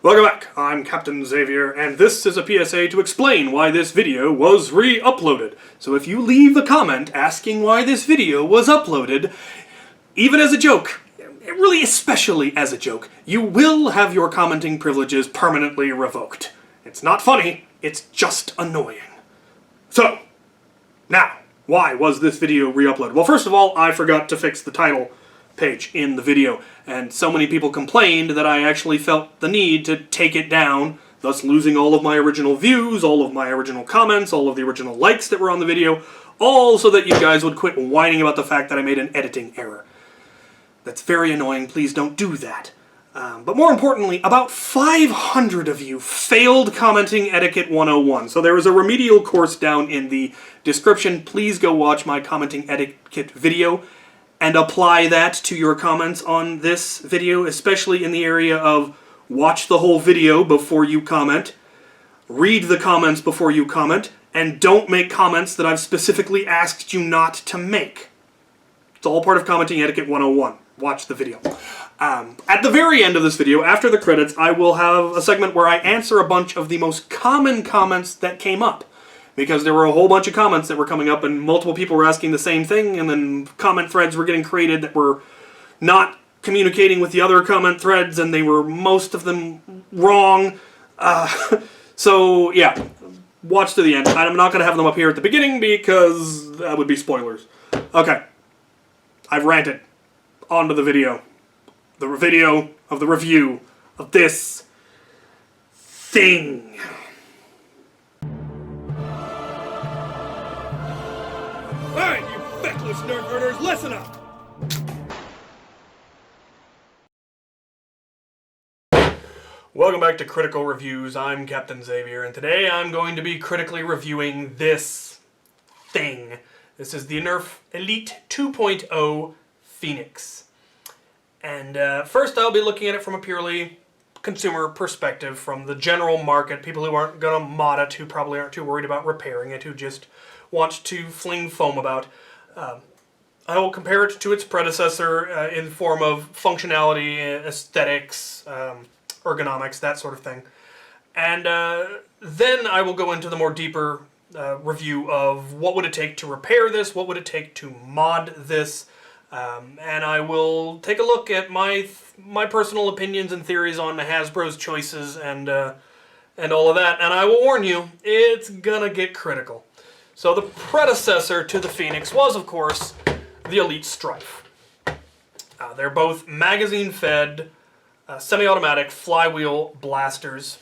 Welcome back, I'm Captain Xavier, and this is a PSA to explain why this video was re-uploaded. So if you leave a comment asking why this video was uploaded, even as a joke, really especially as a joke, you will have your commenting privileges permanently revoked. It's not funny, it's just annoying. So, now, why was this video re-uploaded? Well, first of all, I forgot to fix the title page in the video, and so many people complained that I actually felt the need to take it down, thus losing all of my original views, all of my original comments, all of the original likes that were on the video, all so that you guys would quit whining about the fact that I made an editing error. That's very annoying, please don't do that. But more importantly, about 500 of you failed commenting Etiquette 101. So there is a remedial course down in the description. Please go watch my commenting etiquette video and apply that to your comments on this video, especially in the area of watch the whole video before you comment, read the comments before you comment, and don't make comments that I've specifically asked you not to make. It's all part of commenting etiquette 101. Watch the video. At the very end of this video, after the credits, I will have a segment where I answer a bunch of the most common comments that came up. Because there were a whole bunch of comments that were coming up and multiple people were asking the same thing, and then comment threads were getting created that were not communicating with the other comment threads, and they were, most of them, wrong. So, yeah, watch to the end. I'm not going to have them up here at the beginning because that would be spoilers. Okay, I've ranted. On to the video. The video of the review of this thing. Alright, you feckless nerf herders, listen up! Welcome back to Critical Reviews. I'm Captain Xavier, and today I'm going to be critically reviewing this thing. This is the Nerf Elite 2.0 Phoenix. And first I'll be looking at it from a purely consumer perspective, from the general market, people who aren't going to mod it, who probably aren't too worried about repairing it, who just want to fling foam about. I will compare it to its predecessor in the form of functionality, aesthetics, ergonomics, that sort of thing. And then I will go into the more deeper review of what would it take to repair this, what would it take to mod this, and I will take a look at my personal opinions and theories on Hasbro's choices and all of that. And I will warn you, it's gonna get critical. So the predecessor to the Phoenix was, of course, the Elite Strife. They're both magazine-fed, semi-automatic flywheel blasters.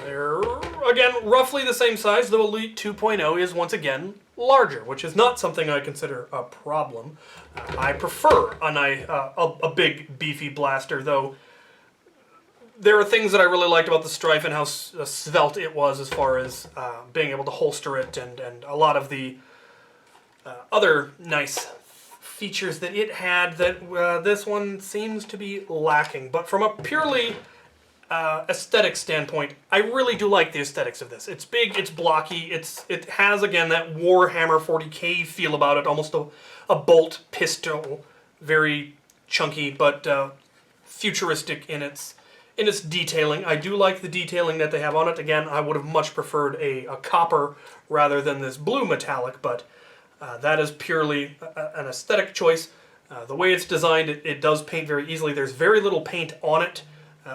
They're, again, roughly the same size, though Elite 2.0 is, once again, larger, which is not something I consider a problem. I prefer a big, beefy blaster, though there are things that I really liked about the Strife and how svelte it was as far as being able to holster it and a lot of the other nice features that it had that this one seems to be lacking. But from a purely aesthetic standpoint, I really do like the aesthetics of this. It's big, it's blocky, it has, again, that Warhammer 40k feel about it, almost a bolt pistol, very chunky, but futuristic in its detailing. I do like the detailing that they have on it. Again, I would have much preferred a copper rather than this blue metallic, but that is purely an aesthetic choice. The way it's designed, it does paint very easily. There's very little paint on it.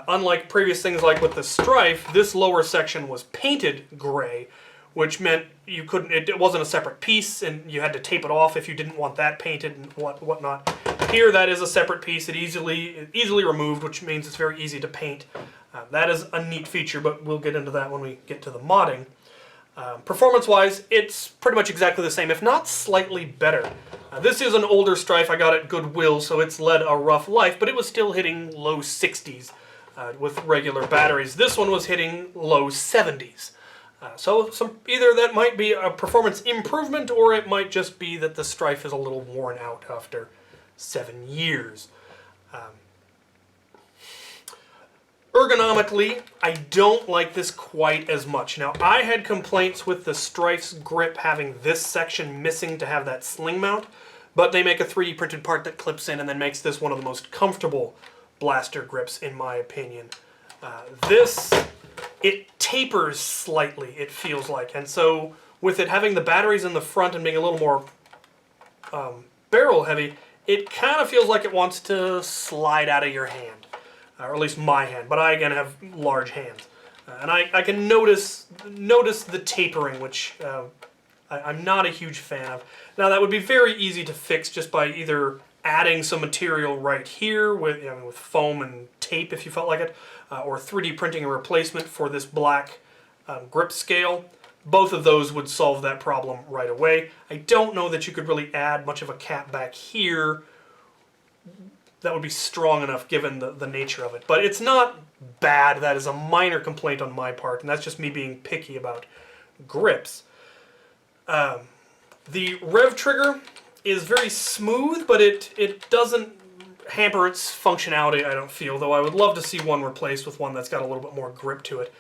Unlike previous things like with the Strife, this lower section was painted gray, which meant you couldn't, it wasn't a separate piece, and you had to tape it off if you didn't want that painted and whatnot. Here, that is a separate piece. It easily removed, which means it's very easy to paint. That is a neat feature, but we'll get into that when we get to the modding. Performance-wise, it's pretty much exactly the same, if not slightly better. This is an older Strife I got at Goodwill, so it's led a rough life, but it was still hitting low 60s with regular batteries. This one was hitting low 70s. So either that might be a performance improvement, or it might just be that the Strife is a little worn out after 7 years. Ergonomically, I don't like this quite as much. Now, I had complaints with the Strife's grip having this section missing to have that sling mount, but they make a 3D printed part that clips in and then makes this one of the most comfortable blaster grips, in my opinion. This, it tapers slightly, it feels like, and so with it having the batteries in the front and being a little more barrel heavy, it kind of feels like it wants to slide out of your hand, or at least my hand, but I again have large hands. And I can notice the tapering, which I'm not a huge fan of. Now that would be very easy to fix just by either adding some material right here with, with foam and tape if you felt like it, or 3D printing a replacement for this black grip scale. Both of those would solve that problem right away. I don't know that you could really add much of a cap back here that would be strong enough given the nature of it. But it's not bad. That is a minor complaint on my part, and that's just me being picky about grips. The rev trigger is very smooth, but it doesn't hamper its functionality, I don't feel, though I would love to see one replaced with one that's got a little bit more grip to it.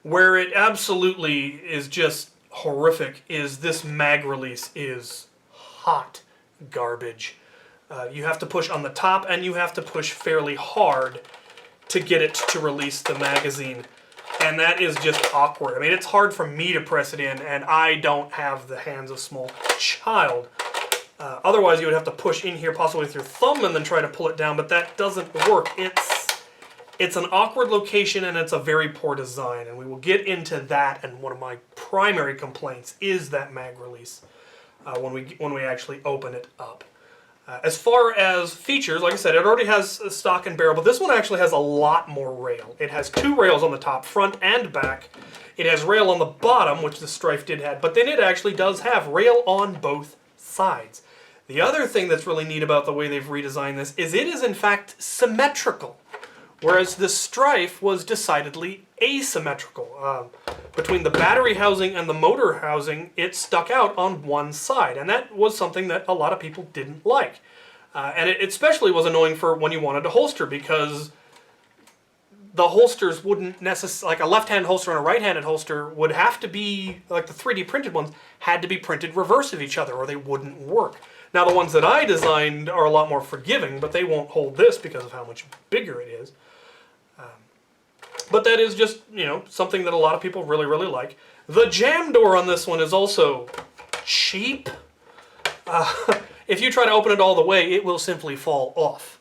Where it absolutely is just horrific is this mag release is hot garbage. You have to push on the top and you have to push fairly hard to get it to release the magazine. And that is just awkward. I mean, it's hard for me to press it in, and I don't have the hands of a small child. Otherwise, you would have to push in here possibly with your thumb and then try to pull it down, but that doesn't work. It's an awkward location and it's a very poor design, and we will get into that, and one of my primary complaints is that mag release when we actually open it up. As far as features, like I said, it already has a stock and barrel, but this one actually has a lot more rail. It has 2 rails on the top, front and back. It has rail on the bottom, which the Strife did have, but then it actually does have rail on both sides. The other thing that's really neat about the way they've redesigned this is it is in fact symmetrical, whereas the Strife was decidedly asymmetrical. Between the battery housing and the motor housing, it stuck out on one side, and that was something that a lot of people didn't like. And it especially was annoying for when you wanted to holster, because the holsters wouldn't necessarily, like a left-hand holster and a right-handed holster would have to be, like the 3D printed ones, had to be printed reverse of each other or they wouldn't work. Now the ones that I designed are a lot more forgiving, but they won't hold this because of how much bigger it is. But that is just, something that a lot of people really, really like. The jam door on this one is also cheap. If you try to open it all the way, it will simply fall off.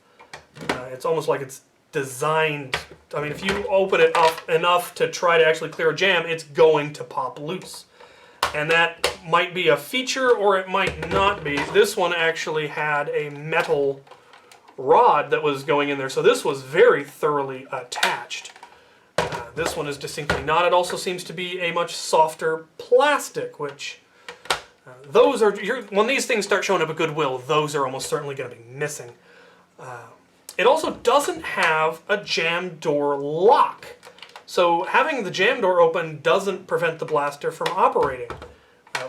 It's almost like it's designed. I mean, if you open it up enough to try to actually clear a jam, it's going to pop loose. And that might be a feature or it might not be. This one actually had a metal rod that was going in there, so this was very thoroughly attached. This one is distinctly not. It also seems to be a much softer plastic, which those are, when these things start showing up at Goodwill, those are almost certainly going to be missing. It also doesn't have a jam door lock. So having the jam door open doesn't prevent the blaster from operating,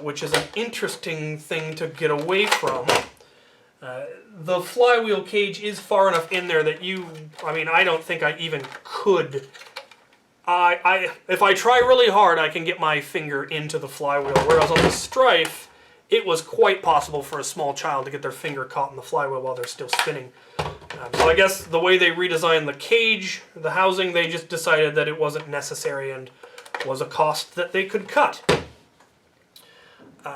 which is an interesting thing to get away from. The flywheel cage is far enough in there that I don't think I even could. If I try really hard, I can get my finger into the flywheel, whereas on the Strife, it was quite possible for a small child to get their finger caught in the flywheel while they're still spinning. So I guess the way they redesigned the cage, the housing, they just decided that it wasn't necessary and was a cost that they could cut.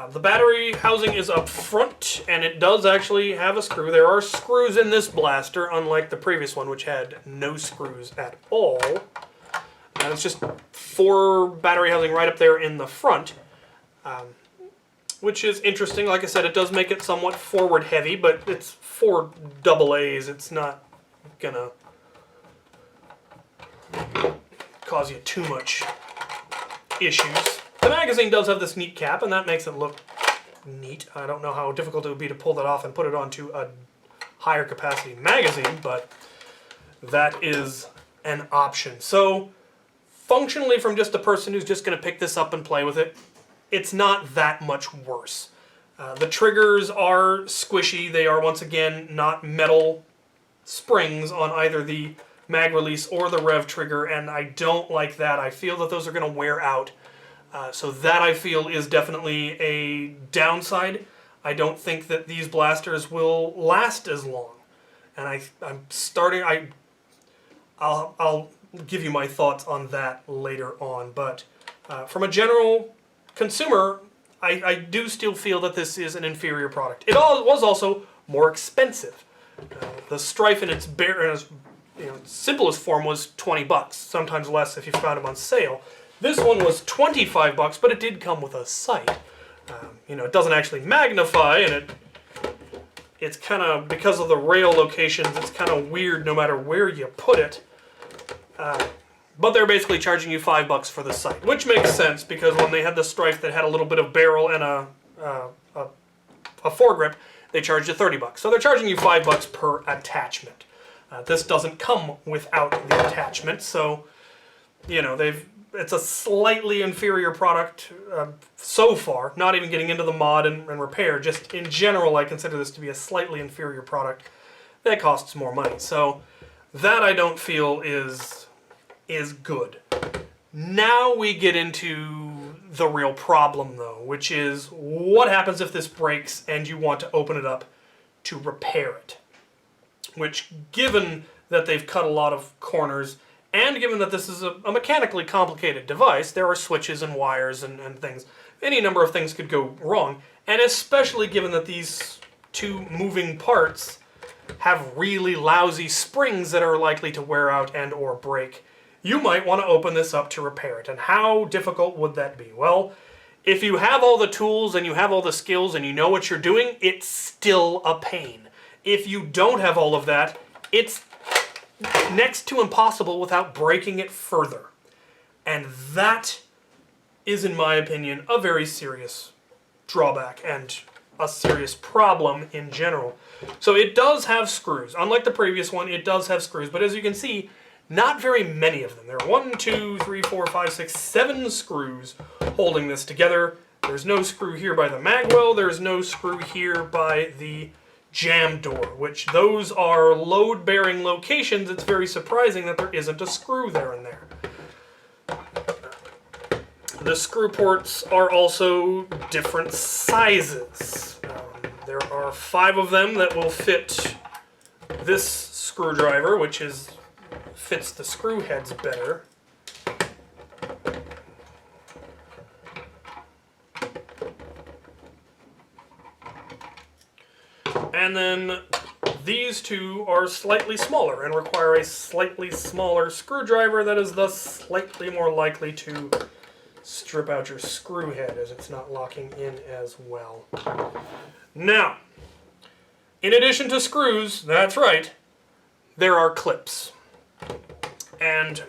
The battery housing is up front, and it does actually have a screw. There are screws in this blaster, unlike the previous one, which had no screws at all. And it's just 4 battery housing right up there in the front, which is interesting. Like I said, it does make it somewhat forward heavy, but it's 4 AA's. It's not gonna cause you too much issues. The magazine does have this neat cap, and that makes it look neat. I don't know how difficult it would be to pull that off and put it onto a higher capacity magazine, but that is an option. So functionally, from just a person who's just going to pick this up and play with it, it's not that much worse. The triggers are squishy. They are, once again, not metal springs on either the mag release or the rev trigger, and I don't like that. I feel that those are going to wear out. So that, I feel, is definitely a downside. I don't think that these blasters will last as long. And I'll give you my thoughts on that later on. But from a general consumer, I do still feel that this is an inferior product. It was also more expensive. The Strife in its simplest form was $20, sometimes less if you found them on sale. This one was $25, but it did come with a sight. It doesn't actually magnify, and it's kind of, because of the rail locations, it's kind of weird no matter where you put it. But they're basically charging you $5 for the sight, which makes sense because when they had the Strife that had a little bit of barrel and a foregrip, they charged you $30. So they're charging you $5 per attachment. This doesn't come without the attachment, so it's a slightly inferior product so far. Not even getting into the mod and repair. Just in general, I consider this to be a slightly inferior product that costs more money. So that I don't feel is good. Now we get into the real problem, though, which is what happens if this breaks and you want to open it up to repair it. Which, given that they've cut a lot of corners, and given that this is a mechanically complicated device, there are switches and wires and things. Any number of things could go wrong, and especially given that these two moving parts have really lousy springs that are likely to wear out and or break, you might want to open this up to repair it. And how difficult would that be? Well, if you have all the tools and you have all the skills and you know what you're doing, it's still a pain. If you don't have all of that, it's next to impossible without breaking it further. And that is, in my opinion, a very serious drawback and a serious problem in general. So it does have screws. Unlike the previous one, it does have screws, but as you can see, not very many of them. There are 1, 2, 3, 4, 5, 6, 7 screws holding this together. There's no screw here by the magwell. There's no screw here by the jam door, which those are load-bearing locations. It's very surprising that there isn't a screw there and there. The screw ports are also different sizes. There are 5 of them that will fit this screwdriver, which fits the screw heads better. And then these two are slightly smaller and require a slightly smaller screwdriver that is thus slightly more likely to strip out your screw head as it's not locking in as well. Now, in addition to screws, that's right, there are clips. And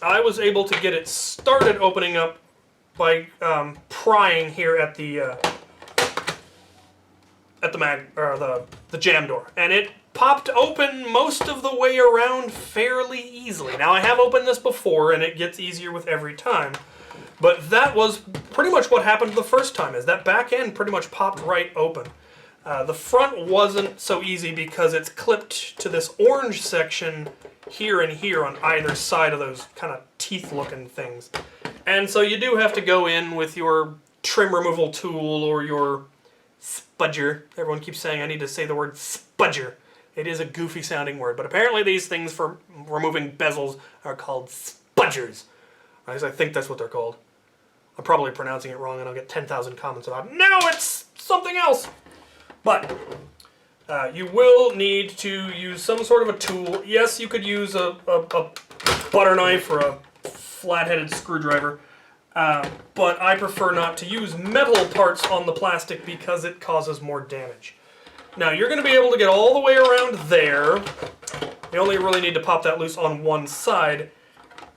I was able to get it started opening up by prying here at the jam door, and it popped open most of the way around fairly easily. Now, I have opened this before, and it gets easier with every time, but that was pretty much what happened the first time, is that back end pretty much popped right open. The front wasn't so easy because it's clipped to this orange section here and here on either side of those kind of teeth-looking things. And so you do have to go in with your trim removal tool or your spudger. Everyone keeps saying I need to say the word spudger. It is a goofy sounding word, but apparently these things for removing bezels are called spudgers. At least I think that's what they're called. I'm probably pronouncing it wrong and I'll get 10,000 comments about it. No, it's something else! But you will need to use some sort of a tool. Yes, you could use a butter knife or a flat-headed screwdriver. But I prefer not to use metal parts on the plastic because it causes more damage. Now, you're going to be able to get all the way around there. You only really need to pop that loose on one side.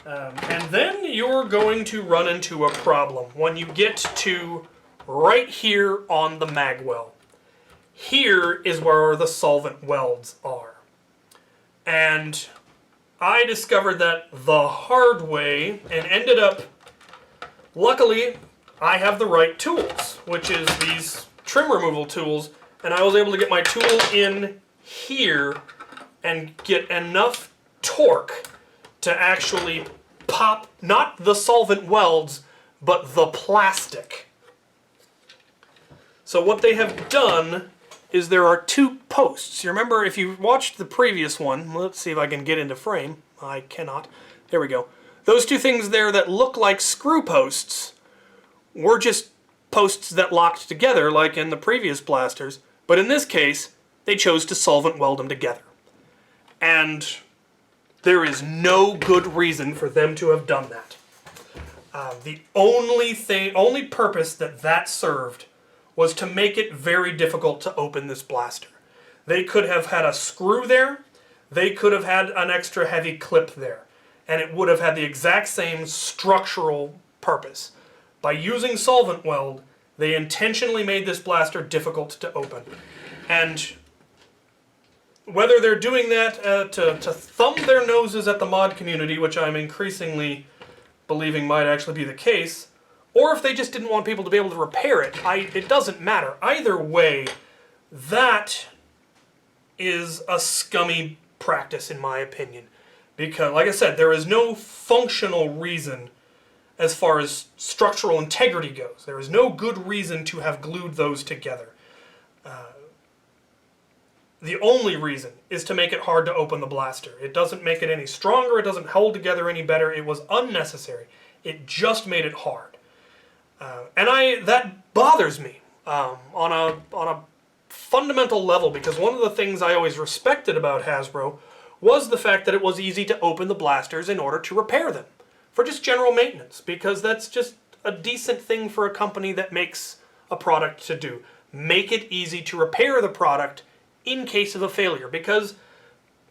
And then you're going to run into a problem when you get to right here on the magwell. Here is where the solvent welds are. And I discovered that the hard way and ended up, luckily, I have the right tools, which is these trim removal tools, and I was able to get my tool in here and get enough torque to actually pop, not the solvent welds, but the plastic. So what they have done is there are 2 posts. You remember, if you watched the previous one, let's see if I can get into frame. I cannot. There we go. Those two things there that look like screw posts were just posts that locked together like in the previous blasters, but in this case, they chose to solvent weld them together. And there is no good reason for them to have done that. The only purpose that served was to make it very difficult to open this blaster. They could have had a screw there, they could have had an extra heavy clip there, and it would have had the exact same structural purpose. By using solvent weld, they intentionally made this blaster difficult to open. And whether they're doing that to thumb their noses at the mod community, which I'm increasingly believing might actually be the case, or if they just didn't want people to be able to repair it, it doesn't matter. Either way, that is a scummy practice in my opinion. Because, like I said, there is no functional reason as far as structural integrity goes. There is no good reason to have glued those together. The only reason is to make it hard to open the blaster. It doesn't make it any stronger, it doesn't hold together any better, it was unnecessary. It just made it hard. And that bothers me on a fundamental level, because one of the things I always respected about Hasbro was the fact that it was easy to open the blasters in order to repair them. For just general maintenance, because that's just a decent thing for a company that makes a product to do. Make it easy to repair the product in case of a failure, because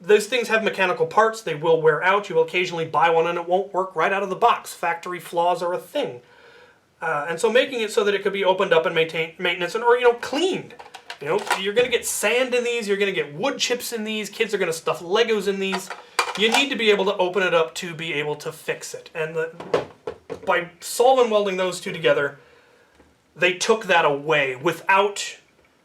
those things have mechanical parts, they will wear out, you will occasionally buy one and it won't work right out of the box. Factory flaws are a thing. And so making it so that it could be opened up and maintenance, or cleaned. You're going to get sand in these, you're going to get wood chips in these, kids are going to stuff Legos in these. You need to be able to open it up to be able to fix it. And by solvent welding those two together, they took that away without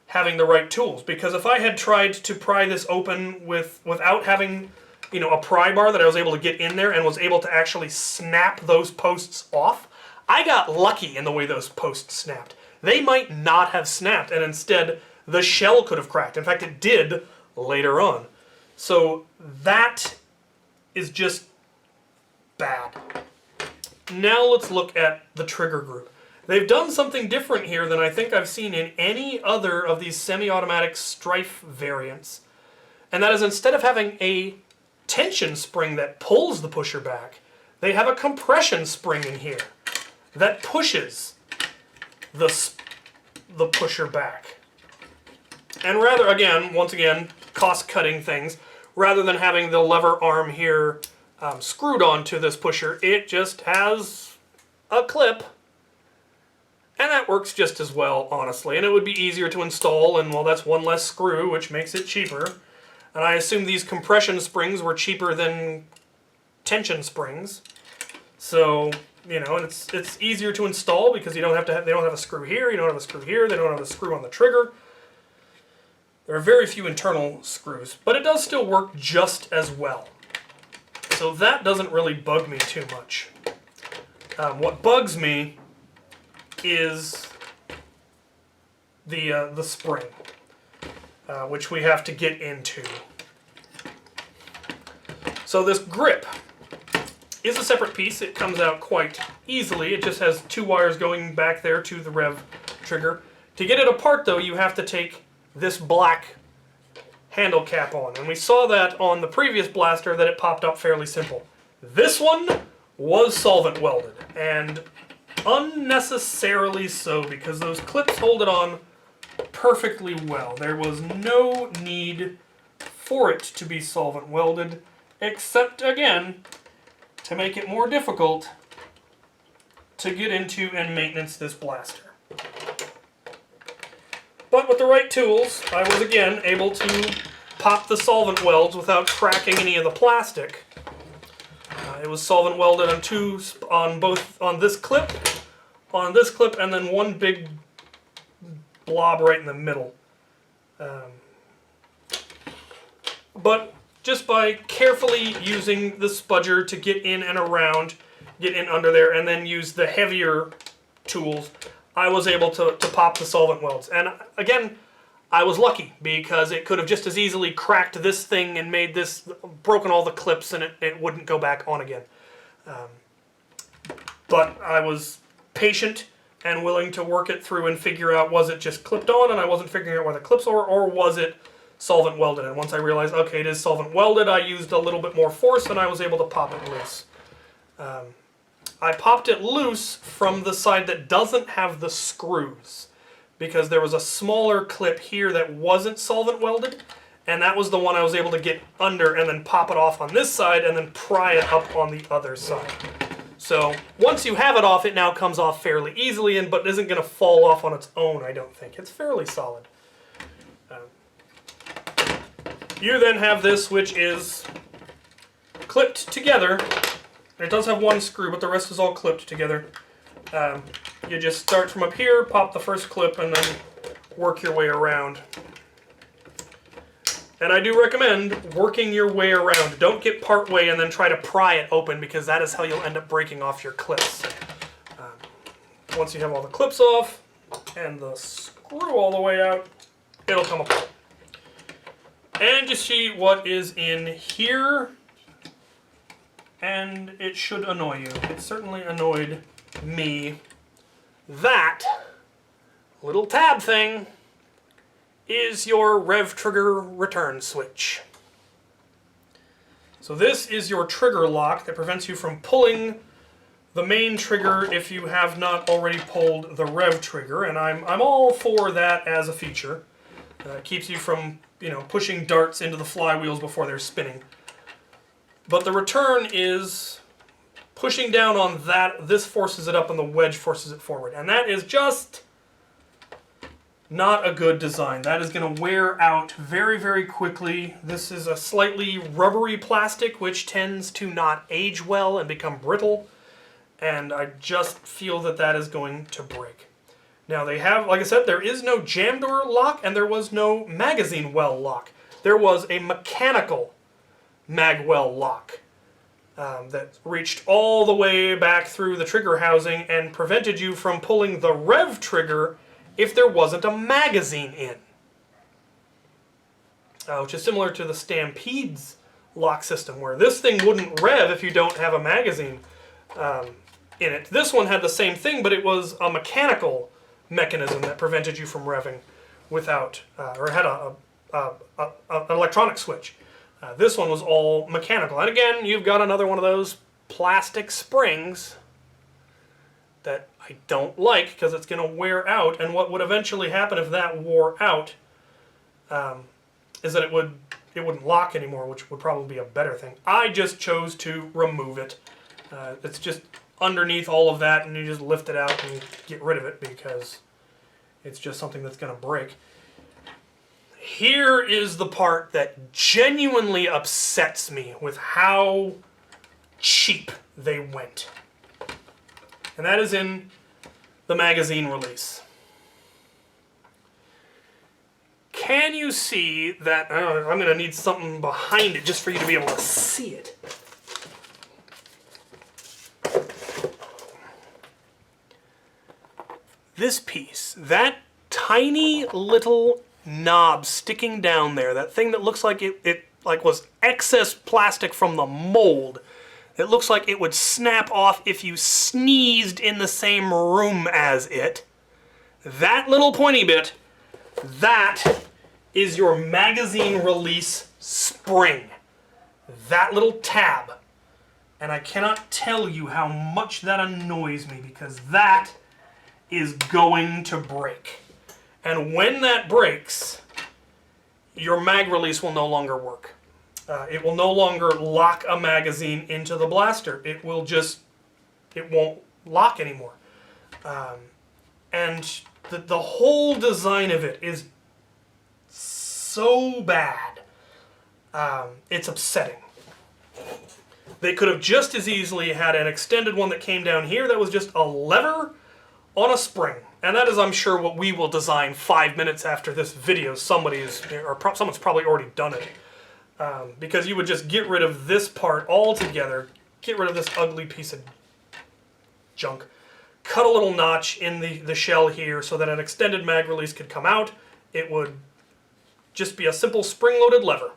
having the right tools. Because if I had tried to pry this open without having a pry bar that I was able to get in there and was able to actually snap those posts off, I got lucky in the way those posts snapped. They might not have snapped, and instead the shell could have cracked. In fact, it did later on. So that is just bad. Now let's look at the trigger group. They've done something different here than I think I've seen in any other of these semi-automatic Strife variants. And that is, instead of having a tension spring that pulls the pusher back, they have a compression spring in here that pushes the pusher back. And once again, cost-cutting things, rather than having the lever arm here screwed onto this pusher, it just has a clip. And that works just as well, honestly. And it would be easier to install, and well, that's one less screw, which makes it cheaper. And I assume these compression springs were cheaper than tension springs. So, and it's easier to install because they don't have a screw here, you don't have a screw here, they don't have a screw on the trigger. There are very few internal screws, but it does still work just as well. So that doesn't really bug me too much. What bugs me is the spring, which we have to get into. So this grip is a separate piece. It comes out quite easily. It just has two wires going back there to the rev trigger. To get it apart, though, you have to take this black handle cap on. And we saw that on the previous blaster that it popped up fairly simple. This one was solvent welded, and unnecessarily so, because those clips hold it on perfectly well. There was no need for it to be solvent welded, except, again, to make it more difficult to get into and maintenance this blaster. But with the right tools, I was again able to pop the solvent welds without cracking any of the plastic. It was solvent welded on this clip, and then one big blob right in the middle. But just by carefully using the spudger to get in and around, get in under there, and then use the heavier tools, I was able to pop the solvent welds. And again, I was lucky because it could have just as easily cracked this thing and made this, broken all the clips, and it wouldn't go back on again. But I was patient and willing to work it through and figure out, was it just clipped on and I wasn't figuring out where the clips were, or was it solvent welded? And once I realized, okay, it is solvent welded, I used a little bit more force and I was able to pop it loose. I popped it loose from the side that doesn't have the screws, because there was a smaller clip here that wasn't solvent welded, and that was the one I was able to get under and then pop it off on this side and then pry it up on the other side. So once you have it off, it now comes off fairly easily, but isn't going to fall off on its own, I don't think. It's fairly solid. You then have this, which is clipped together. It does have one screw, but the rest is all clipped together. You just start from up here, pop the first clip, and then work your way around. And I do recommend working your way around. Don't get part way and then try to pry it open, because that is how you'll end up breaking off your clips. Once you have all the clips off and the screw all the way out, it'll come apart. And you see what is in here, and it should annoy you. It certainly annoyed me. That little tab thing is your rev trigger return switch. So this is your trigger lock that prevents you from pulling the main trigger if you have not already pulled the rev trigger, and I'm all for that as a feature. It keeps you from, pushing darts into the flywheels before they're spinning. But the return is pushing down on that. This forces it up and the wedge forces it forward. And that is just not a good design. That is going to wear out very, very quickly. This is a slightly rubbery plastic, which tends to not age well and become brittle. And I just feel that that is going to break. Now they have, like I said, there is no jam door lock and there was no magazine well lock. There was a mechanical mag well lock that reached all the way back through the trigger housing and prevented you from pulling the rev trigger if there wasn't a magazine in. Which is similar to the Stampede's lock system, where this thing wouldn't rev if you don't have a magazine in it. This one had the same thing, but it was a mechanical mechanism that prevented you from revving without, or had an electronic switch. This one was all mechanical. And again, you've got another one of those plastic springs that I don't like, because it's going to wear out. And what would eventually happen if that wore out is that it wouldn't lock anymore, which would probably be a better thing. I just chose to remove it. It's just underneath all of that, and you just lift it out and get rid of it, because it's just something that's going to break. Here is the part that genuinely upsets me with how cheap they went. And that is in the magazine release. Can you see that? I'm going to need something behind it just for you to be able to see it. This piece, that tiny little knob sticking down there, that thing that looks like it was excess plastic from the mold. It looks like it would snap off if you sneezed in the same room as it. That little pointy bit, that is your magazine release spring. That little tab. And I cannot tell you how much that annoys me, because that is going to break. And when that breaks, your mag release will no longer work. It will no longer lock a magazine into the blaster. It won't lock anymore. And the whole design of it is so bad. It's upsetting. They could have just as easily had an extended one that came down here that was just a lever on a spring. And that is, I'm sure, what we will design 5 minutes after this video. Someone's probably already done it. Because you would just get rid of this part altogether, get rid of this ugly piece of junk, cut a little notch in the shell here so that an extended mag release could come out. It would just be a simple spring-loaded lever.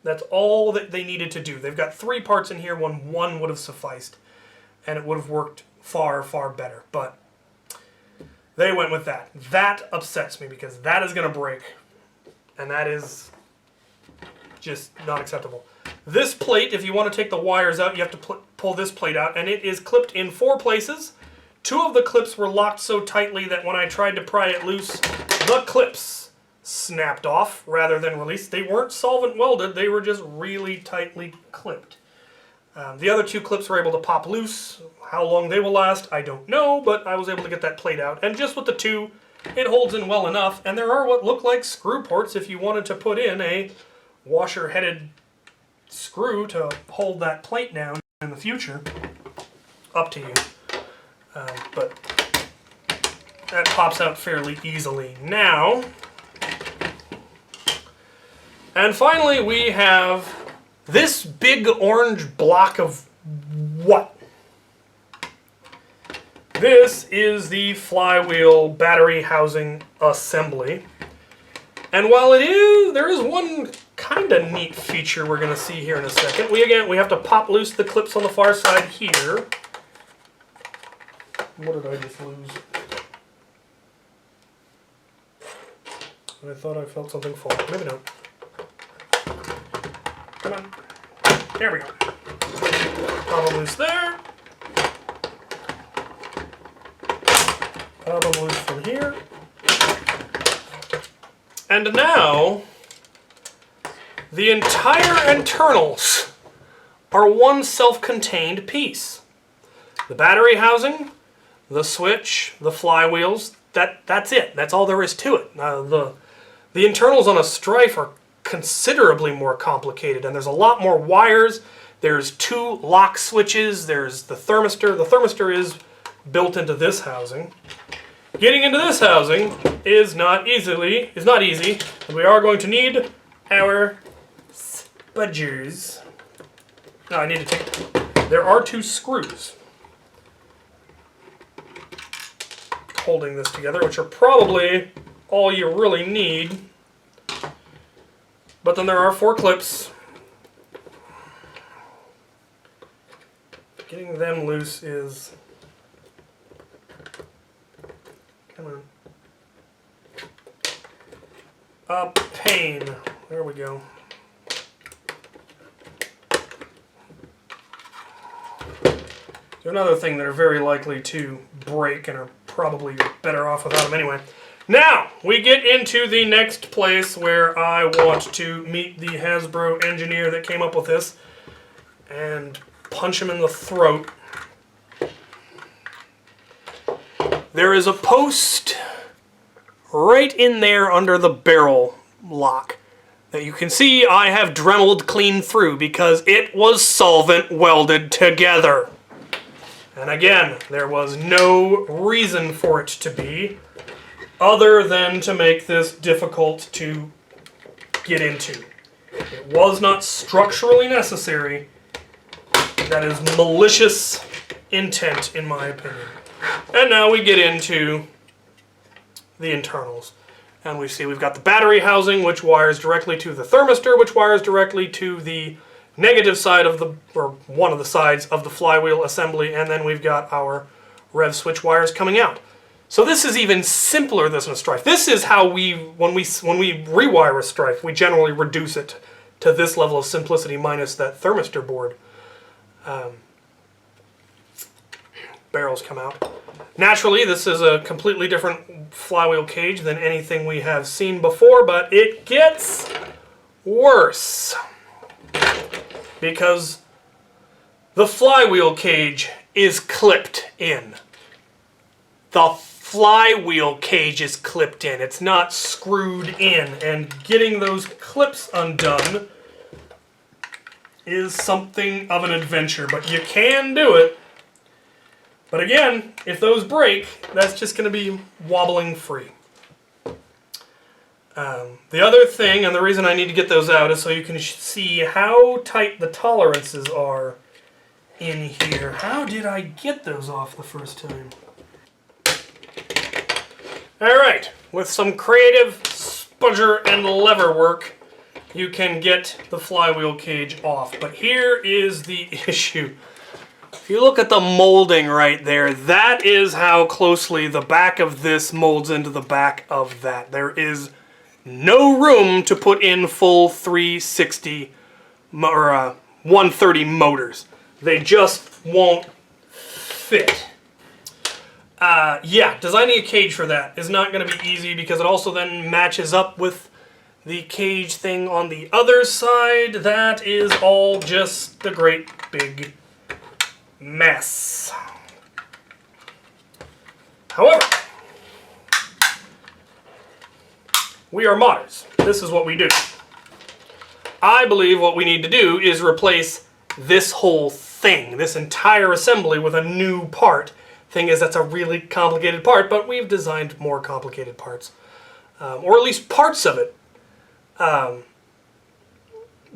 That's all that they needed to do. They've got 3 parts in here when one would have sufficed, and it would have worked far, far better. But they went with that. That upsets me because that is going to break, and that is just not acceptable. This plate, if you want to take the wires out, you have to pull this plate out, and it is clipped in 4 places. 2 of the clips were locked so tightly that when I tried to pry it loose, the clips snapped off rather than released. They weren't solvent welded, they were just really tightly clipped. The other 2 clips were able to pop loose. How long they will last, I don't know, but I was able to get that plate out. And just with the 2, it holds in well enough, and there are what look like screw ports if you wanted to put in a washer-headed screw to hold that plate down in the future. Up to you. But that pops out fairly easily now. And finally we have this big orange block of what? This is the flywheel battery housing assembly. And while there is one kind of neat feature we're going to see here in a second. We have to pop loose the clips on the far side here. What did I just lose? I thought I felt something fall. Maybe not. Come on. There we go. Pop them loose there. Pop them loose from here. And now, the entire internals are one self-contained piece. The battery housing, the switch, the flywheels, that's it. That's all there is to it. The internals on a Strife are considerably more complicated, and there's a lot more wires. There's 2 lock switches. There's the thermistor. The thermistor is built into this housing. Getting into this housing is not easy, and we are going to need our spudgers. No, I need to take. There are 2 screws holding this together, which are probably all you really need. But then there are 4 clips. Getting them loose is... Come on. A pain. There we go. There's another thing that are very likely to break and are probably better off without them anyway. Now, we get into the next place where I want to meet the Hasbro engineer that came up with this and punch him in the throat. There is a post right in there under the barrel lock that you can see I have Dremeled clean through because it was solvent welded together. And again, there was no reason for it to be other than to make this difficult to get into. It was not structurally necessary. That is malicious intent, in my opinion. And now we get into the internals. And we see we've got the battery housing, which wires directly to the thermistor, which wires directly to the negative side of the, or one of the sides of the flywheel assembly, and then we've got our rev switch wires coming out. So this is even simpler than a Strife. This is how when we rewire a Strife, we generally reduce it to this level of simplicity minus that thermistor board. Barrels come out. Naturally, this is a completely different flywheel cage than anything we have seen before, but it gets worse. Because the flywheel cage is clipped in. The flywheel cage is clipped in. It's not screwed in. And getting those clips undone is something of an adventure. But you can do it. But again, if those break, that's just going to be wobbling free. The other thing, and the reason I need to get those out, is so you can see how tight the tolerances are in here. How did I get those off the first time? Alright, with some creative budger and lever work, you can get the flywheel cage off. But here is the issue. If you look at the molding right there, that is how closely the back of this molds into the back of that. There is no room to put in full 360 or 130 motors. They just won't fit. Yeah, designing a cage for that is not going to be easy because it also then matches up with the cage thing on the other side. That is all just the great big mess. However, we are modders. This is what we do. I believe what we need to do is replace this whole thing, this entire assembly, with a new part. Thing is, that's a really complicated part, but we've designed more complicated parts. Or at least parts of it.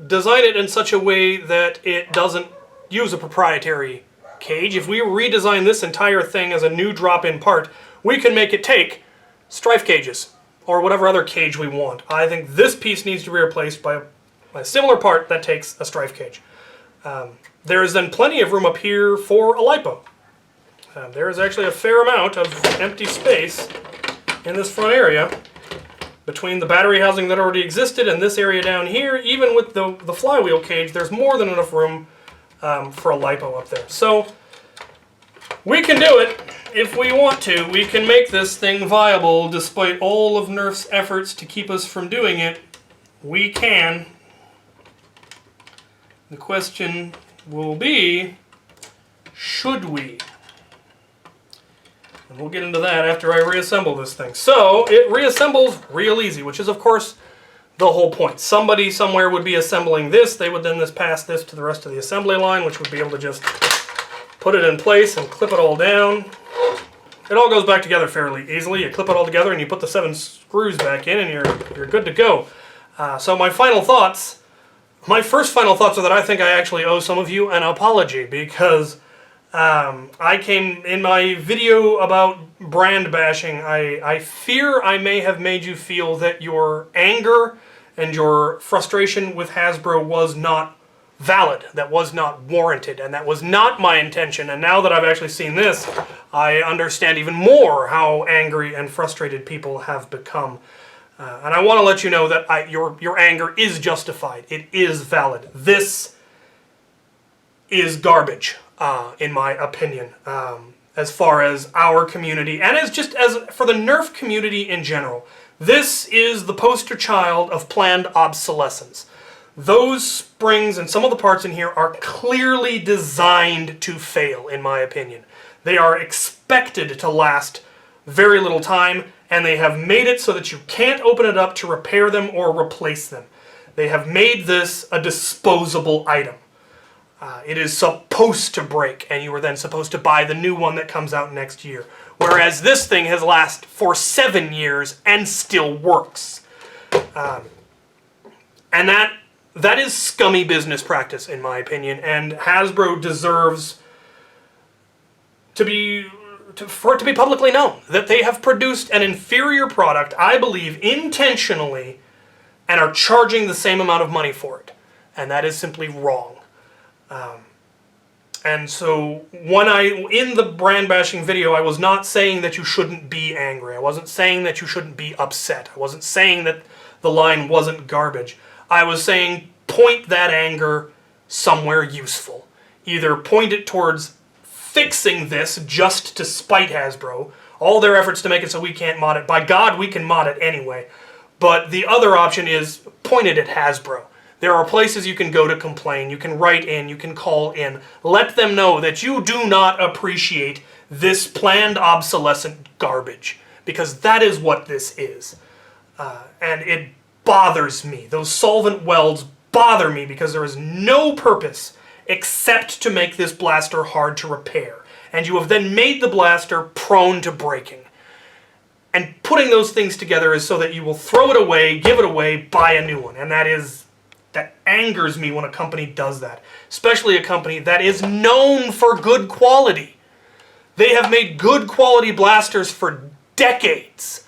Design it in such a way that it doesn't use a proprietary cage. If we redesign this entire thing as a new drop-in part, we can make it take strife cages, or whatever other cage we want. I think this piece needs to be replaced by a similar part that takes a strife cage. There is then plenty of room up here for a lipo. There is actually a fair amount of empty space in this front area between the battery housing that already existed and this area down here. Even with the flywheel cage, there's more than enough room for a lipo up there. So we can do it if we want to. We can make this thing viable despite all of Nerf's efforts to keep us from doing it. We can. The question will be, should we? And we'll get into that after I reassemble this thing. So it reassembles real easy, which is of course the whole point. Somebody somewhere would be assembling this. They would then pass this to the rest of the assembly line, which would be able to just put it in place and clip it all down. It all goes back together fairly easily. You clip it all together and you put the 7 screws back in and you're good to go. So my final thoughts, my first final thoughts are that I think I actually owe some of you an apology because I came in my video about brand bashing. I fear I may have made you feel that your anger and your frustration with Hasbro was not valid, that was not warranted, and that was not my intention. And now that I've actually seen this, I understand even more how angry and frustrated people have become. And I want to let you know that your anger is justified. It is valid. This is garbage. In my opinion, as far as our community, and as for the Nerf community in general. This is the poster child of planned obsolescence. Those springs and some of the parts in here are clearly designed to fail, in my opinion. They are expected to last very little time, and they have made it so that you can't open it up to repair them or replace them. They have made this a disposable item. It is supposed to break, and you are then supposed to buy the new one that comes out next year. Whereas this thing has lasted for 7 years and still works. And that is scummy business practice, in my opinion, and Hasbro deserves for it to be publicly known that they have produced an inferior product, I believe, intentionally, and are charging the same amount of money for it. And that is simply wrong. And so in the brand bashing video, I was not saying that you shouldn't be angry. I wasn't saying that you shouldn't be upset. I wasn't saying that the line wasn't garbage. I was saying point that anger somewhere useful. Either point it towards fixing this just to spite Hasbro, all their efforts to make it so we can't mod it. By God, we can mod it anyway. But the other option is point it at Hasbro. There are places you can go to complain, you can write in, you can call in. Let them know that you do not appreciate this planned obsolescent garbage, because that is what this is. And it bothers me. Those solvent welds bother me because there is no purpose except to make this blaster hard to repair. And you have then made the blaster prone to breaking. And putting those things together is so that you will throw it away, give it away, buy a new one. And that angers me when a company does that. Especially a company that is known for good quality. They have made good quality blasters for decades.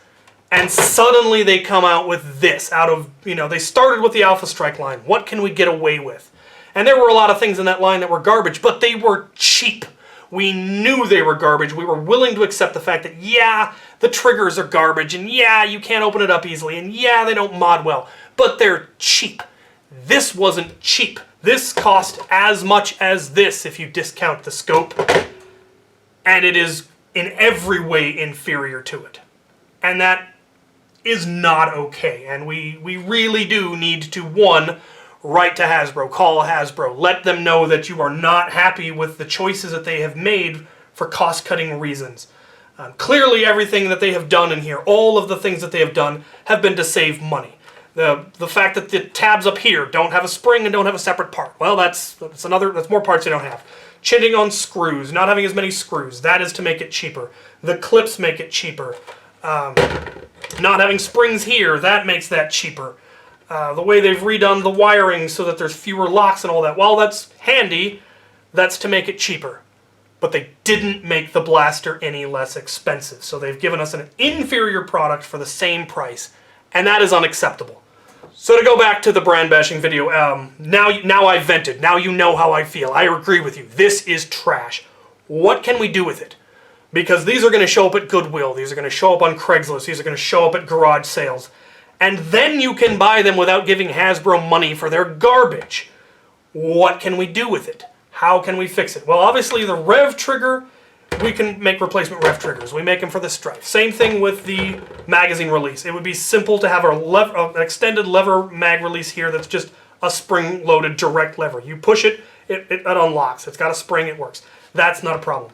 And suddenly they come out with this out of, they started with the Alpha Strike line. What can we get away with? And there were a lot of things in that line that were garbage, but they were cheap. We knew they were garbage. We were willing to accept the fact that, yeah, the triggers are garbage, and yeah, you can't open it up easily, and yeah, they don't mod well, but they're cheap. This wasn't cheap. This cost as much as this if you discount the scope, and it is in every way inferior to it. And that is not okay, and we really do need to, one, write to Hasbro, call Hasbro, let them know that you are not happy with the choices that they have made for cost-cutting reasons. Clearly everything that they have done in here, all of the things that they have done, have been to save money. The fact that the tabs up here don't have a spring and don't have a separate part, well, that's more parts they don't have. Chinting on screws, not having as many screws, that is to make it cheaper. The clips make it cheaper. Not having springs here, that makes that cheaper. The way they've redone the wiring so that there's fewer locks and all that, while that's handy, that's to make it cheaper. But they didn't make the blaster any less expensive. So they've given us an inferior product for the same price, and that is unacceptable. So to go back to the brand bashing video, now I've vented. Now you know how I feel. I agree with you. This is trash. What can we do with it? Because these are going to show up at Goodwill. These are going to show up on Craigslist. These are going to show up at garage sales. And then you can buy them without giving Hasbro money for their garbage. What can we do with it? How can we fix it? Well, obviously the rev trigger, we can make replacement rev triggers. We make them for the Strife. Same thing with the magazine release. It would be simple to have an extended lever mag release here that's just a spring-loaded direct lever. You push it, it unlocks. It's got a spring, it works. That's not a problem.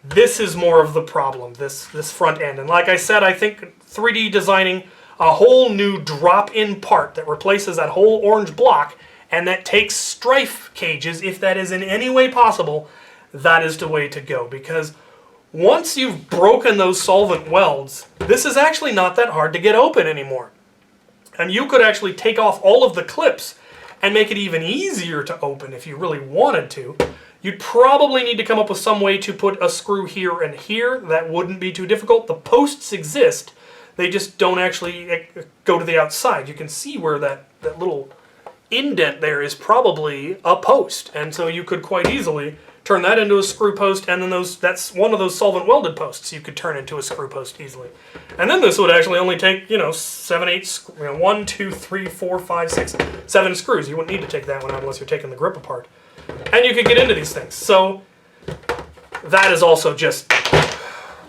This is more of the problem, this front end. And like I said, I think 3D designing a whole new drop-in part that replaces that whole orange block and that takes Strife cages, if that is in any way possible, that is the way to go. Because once you've broken those solvent welds, this is actually not that hard to get open anymore. And you could actually take off all of the clips and make it even easier to open if you really wanted to. You'd probably need to come up with some way to put a screw here and here. That wouldn't be too difficult. The posts exist. They just don't actually go to the outside. You can see where that little indent there is probably a post. And so you could quite easily turn that into a screw post, and then that's one of those solvent welded posts you could turn into a screw post easily. And then this would actually only take, 7, 8, 1, 2, 3, 4, 5, 6, 7 screws. You wouldn't need to take that one out unless you're taking the grip apart. And you could get into these things. So that is also just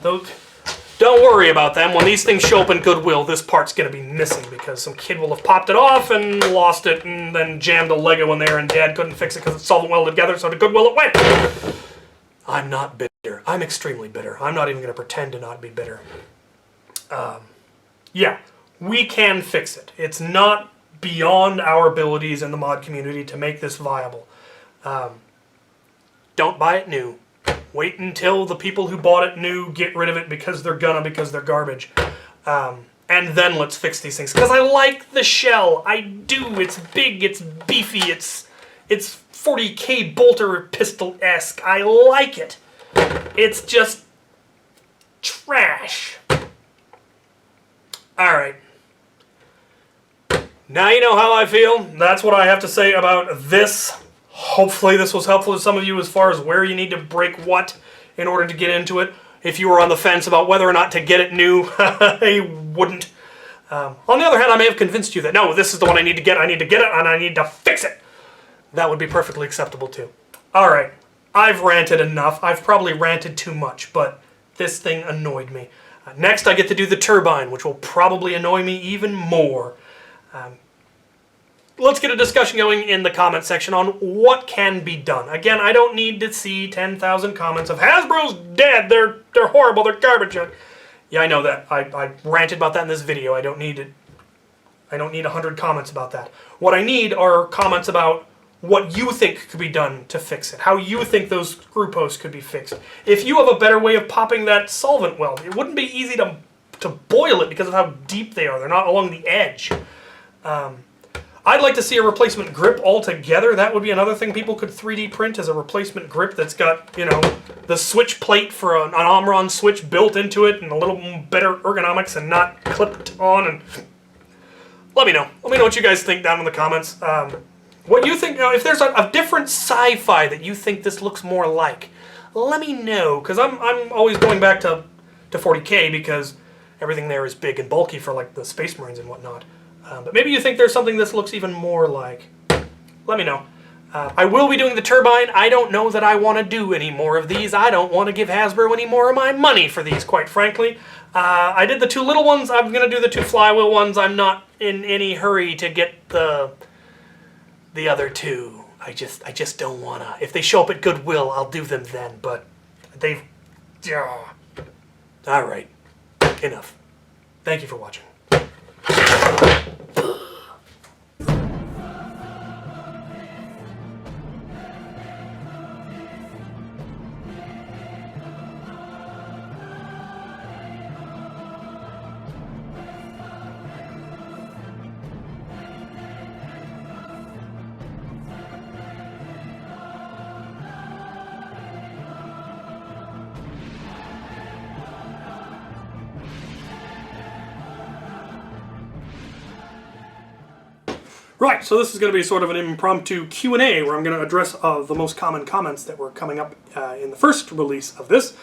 those. Don't worry about them. When these things show up in Goodwill, this part's going to be missing because some kid will have popped it off and lost it and then jammed a Lego in there and Dad couldn't fix it because it's solvent welded together, so to Goodwill it went. I'm not bitter. I'm extremely bitter. I'm not even going to pretend to not be bitter. Yeah, we can fix it. It's not beyond our abilities in the mod community to make this viable. Don't buy it new. Wait until the people who bought it new get rid of it because they're garbage. And then let's fix these things. Because I like the shell. I do. It's big. It's beefy. It's 40K bolter pistol-esque. I like it. It's just trash. Alright. Now you know how I feel. That's what I have to say about this. Hopefully this was helpful to some of you as far as where you need to break what in order to get into it. If you were on the fence about whether or not to get it new, I wouldn't. On the other hand, I may have convinced you that, no, this is the one I need to get it, and I need to fix it. That would be perfectly acceptable too. Alright, I've ranted enough. I've probably ranted too much, but this thing annoyed me. Next, I get to do the turbine, which will probably annoy me even more. Let's get a discussion going in the comment section on what can be done. Again, I don't need to see 10,000 comments of Hasbro's dead, they're horrible, they're garbage. Yeah, I know that. I ranted about that in this video. I don't need it. I don't need 100 comments about that. What I need are comments about what you think could be done to fix it. How you think those screw posts could be fixed. If you have a better way of popping that solvent weld, it wouldn't be easy to boil it because of how deep they are. They're not along the edge. I'd like to see a replacement grip altogether. That would be another thing people could 3D print, as a replacement grip that's got, you know, the switch plate for an Omron switch built into it and a little better ergonomics and not clipped on. And let me know. Let me know what you guys think down in the comments. What you think, if there's a different sci-fi that you think this looks more like, let me know, because I'm always going back to 40K because everything there is big and bulky for like the Space Marines and whatnot. But maybe you think there's something this looks even more like. Let me know. I will be doing the turbine. I don't know that I want to do any more of these. I don't want to give Hasbro any more of my money for these, quite frankly. I did the 2 little ones. I'm going to do the 2 flywheel ones. I'm not in any hurry to get the other 2. I just don't want to. If they show up at Goodwill, I'll do them then. But they've... All right. Enough. Thank you for watching. Right, so this is going to be sort of an impromptu Q&A where I'm going to address the most common comments that were coming up in the first release of this,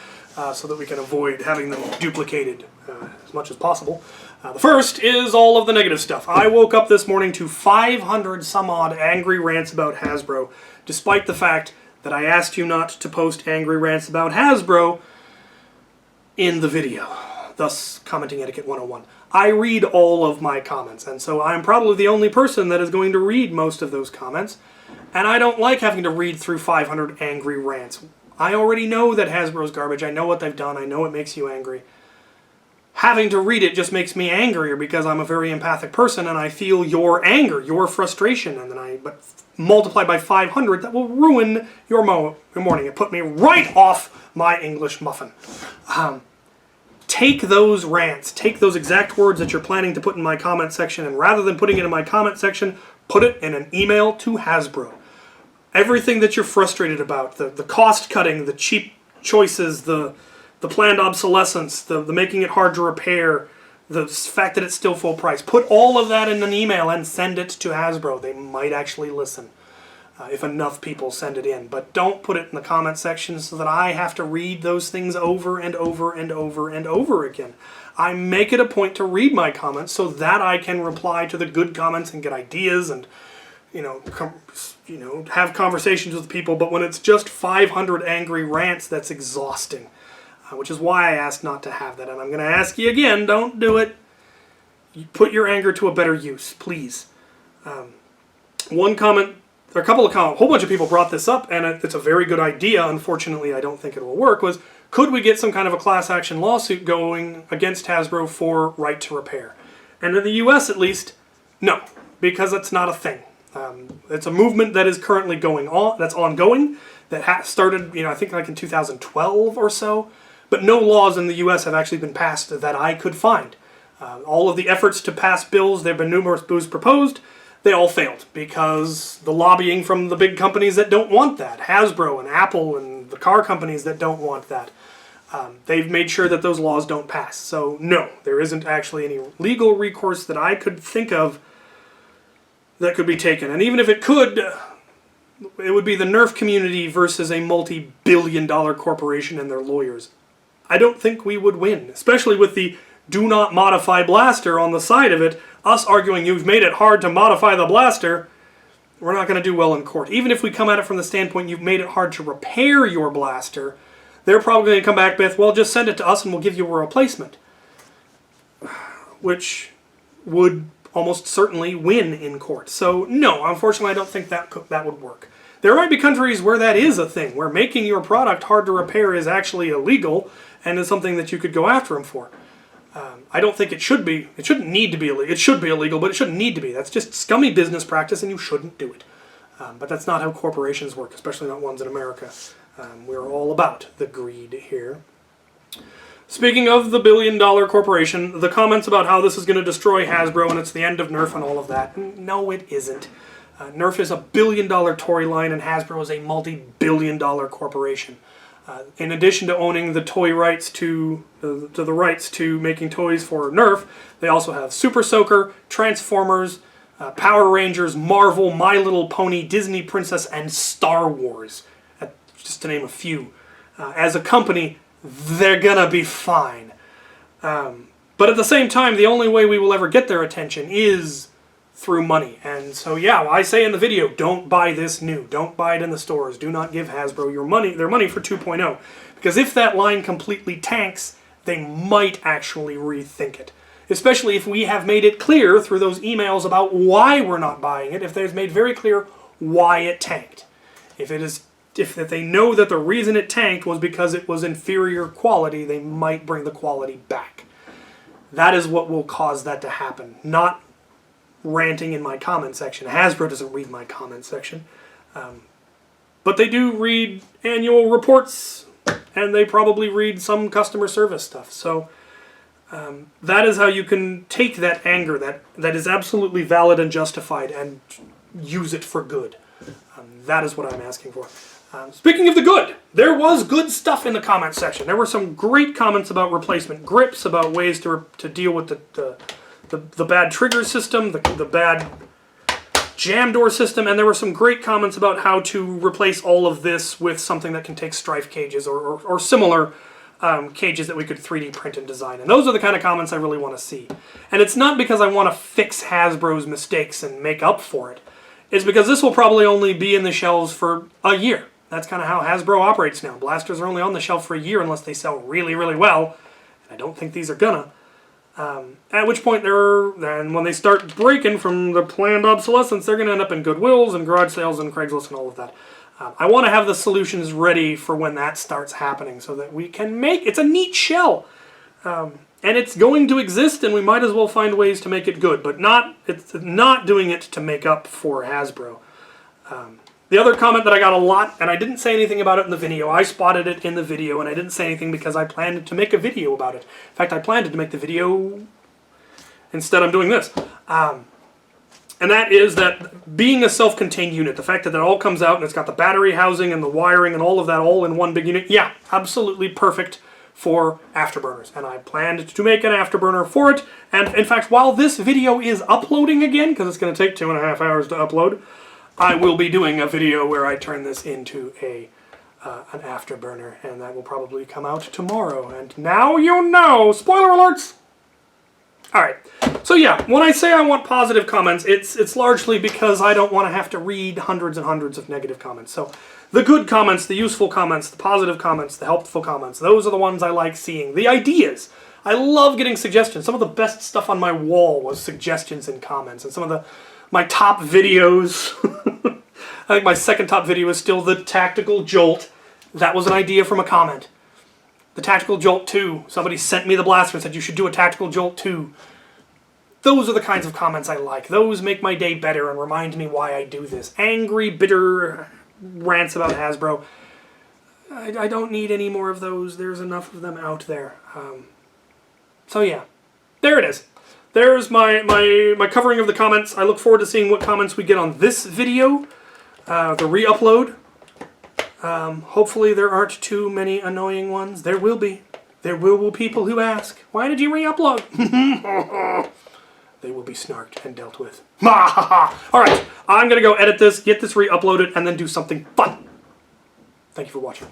so that we can avoid having them duplicated as much as possible. The first is all of the negative stuff. I woke up this morning to 500 some odd angry rants about Hasbro, despite the fact that I asked you not to post angry rants about Hasbro in the video, thus commenting etiquette 101. I read all of my comments, and so I'm probably the only person that is going to read most of those comments, and I don't like having to read through 500 angry rants. I already know that Hasbro's garbage. I know what they've done. I know it makes you angry. Having to read it just makes me angrier because I'm a very empathic person, and I feel your anger, your frustration, and then but multiplied by 500, that will ruin your morning. It put me right off my English muffin. Take those rants, take those exact words that you're planning to put in my comment section, and rather than putting it in my comment section, put it in an email to Hasbro. Everything that you're frustrated about, the cost cutting, the cheap choices, the planned obsolescence, the making it hard to repair, the fact that it's still full price, put all of that in an email and send it to Hasbro. They might actually listen. If enough people send it in. But don't put it in the comment section so that I have to read those things over and over and over and over again. I make it a point to read my comments so that I can reply to the good comments and get ideas and, have conversations with people. But when it's just 500 angry rants, that's exhausting. Which is why I asked not to have that. And I'm going to ask you again, don't do it. You put your anger to a better use, please. One comment... There are a couple of comments, a whole bunch of people brought this up, and it's a very good idea. Unfortunately, I don't think it will work, was could we get some kind of a class action lawsuit going against Hasbro for right to repair? And in the US, at least, no, because it's not a thing. It's a movement that is currently going on, that's ongoing, that started, I think like in 2012 or so, but no laws in the US have actually been passed that I could find. All of the efforts to pass bills, there have been numerous bills proposed, they all failed because the lobbying from the big companies that don't want that, Hasbro and Apple and the car companies that don't want that, they've made sure that those laws don't pass. So no, there isn't actually any legal recourse that I could think of that could be taken. And even if it could, it would be the Nerf community versus a multi-billion-dollar corporation and their lawyers. I don't think we would win, especially with the do not modify blaster on the side of it. Us arguing you've made it hard to modify the blaster, we're not going to do well in court. Even if we come at it from the standpoint you've made it hard to repair your blaster, they're probably going to come back with, well, just send it to us and we'll give you a replacement. Which would almost certainly win in court. So no, unfortunately I don't think that would work. There might be countries where that is a thing, where making your product hard to repair is actually illegal and is something that you could go after them for. I don't think it should be. It shouldn't need to be illegal. It should be illegal, but it shouldn't need to be. That's just scummy business practice, and you shouldn't do it. But that's not how corporations work, especially not ones in America. We're all about the greed here. Speaking of the billion-dollar corporation, the comments about how this is going to destroy Hasbro and it's the end of Nerf and all of that, no, it isn't. Nerf is a billion-dollar toy line and Hasbro is a multi-billion-dollar corporation. In addition to owning the toy rights to the rights to making toys for Nerf, they also have Super Soaker, Transformers, Power Rangers, Marvel, My Little Pony, Disney Princess, and Star Wars, just to name a few. As a company, they're gonna be fine. But at the same time, the only way we will ever get their attention is through money. And so yeah, I say in the video, don't buy this new. Don't buy it in the stores. Do not give Hasbro their money for 2.0. Because if that line completely tanks, they might actually rethink it. Especially if we have made it clear through those emails about why we're not buying it, if they've made very clear why it tanked. If they know that the reason it tanked was because it was inferior quality, they might bring the quality back. That is what will cause that to happen, not ranting in my comment section. Hasbro doesn't read my comment section. But they do read annual reports, and they probably read some customer service stuff. So that is how you can take that anger that is absolutely valid and justified and use it for good. That is what I'm asking for. Speaking of the good, there was good stuff in the comment section. There were some great comments about replacement grips, about ways to deal with the bad trigger system, the bad jam door system, and there were some great comments about how to replace all of this with something that can take strife cages or similar cages that we could 3D print and design. And those are the kind of comments I really want to see. And it's not because I want to fix Hasbro's mistakes and make up for it. It's because this will probably only be in the shelves for a year. That's kind of how Hasbro operates now. Blasters are only on the shelf for a year unless they sell really, really well. And I don't think these are gonna. At which point, then when they start breaking from the planned obsolescence, they're going to end up in Goodwills and garage sales and Craigslist and all of that. I want to have the solutions ready for when that starts happening so that we can make... It's a neat shell. And it's going to exist, and we might as well find ways to make it good. But it's not doing it to make up for Hasbro. The other comment that I got a lot, and I didn't say anything about it in the video. I spotted it in the video, and I didn't say anything because I planned to make a video about it. In fact, I planned to make the video... Instead, I'm doing this. And that is that being a self-contained unit, the fact that it all comes out and it's got the battery housing and the wiring and all of that all in one big unit, yeah, absolutely perfect for afterburners. And I planned to make an afterburner for it. And in fact, while this video is uploading again, because it's going to take 2.5 hours to upload, I will be doing a video where I turn this into an afterburner, and that will probably come out tomorrow. And now you know! Spoiler alerts! Alright, so yeah, when I say I want positive comments, it's largely because I don't want to have to read hundreds and hundreds of negative comments. So the good comments, the useful comments, the positive comments, the helpful comments, those are the ones I like seeing. The ideas. I love getting suggestions. Some of the best stuff on my wall was suggestions and comments, and some of my top videos, I think my second top video is still the Tactical Jolt. That was an idea from a comment. The Tactical Jolt 2. Somebody sent me the blaster and said you should do a Tactical Jolt 2. Those are the kinds of comments I like. Those make my day better and remind me why I do this. Angry, bitter rants about Hasbro. I don't need any more of those. There's enough of them out there. So yeah, there it is. There's my covering of the comments. I look forward to seeing what comments we get on this video, the re-upload. Hopefully there aren't too many annoying ones. There will be. There will be people who ask, why did you re-upload? They will be snarked and dealt with. Alright, I'm going to go edit this, get this re-uploaded, and then do something fun. Thank you for watching.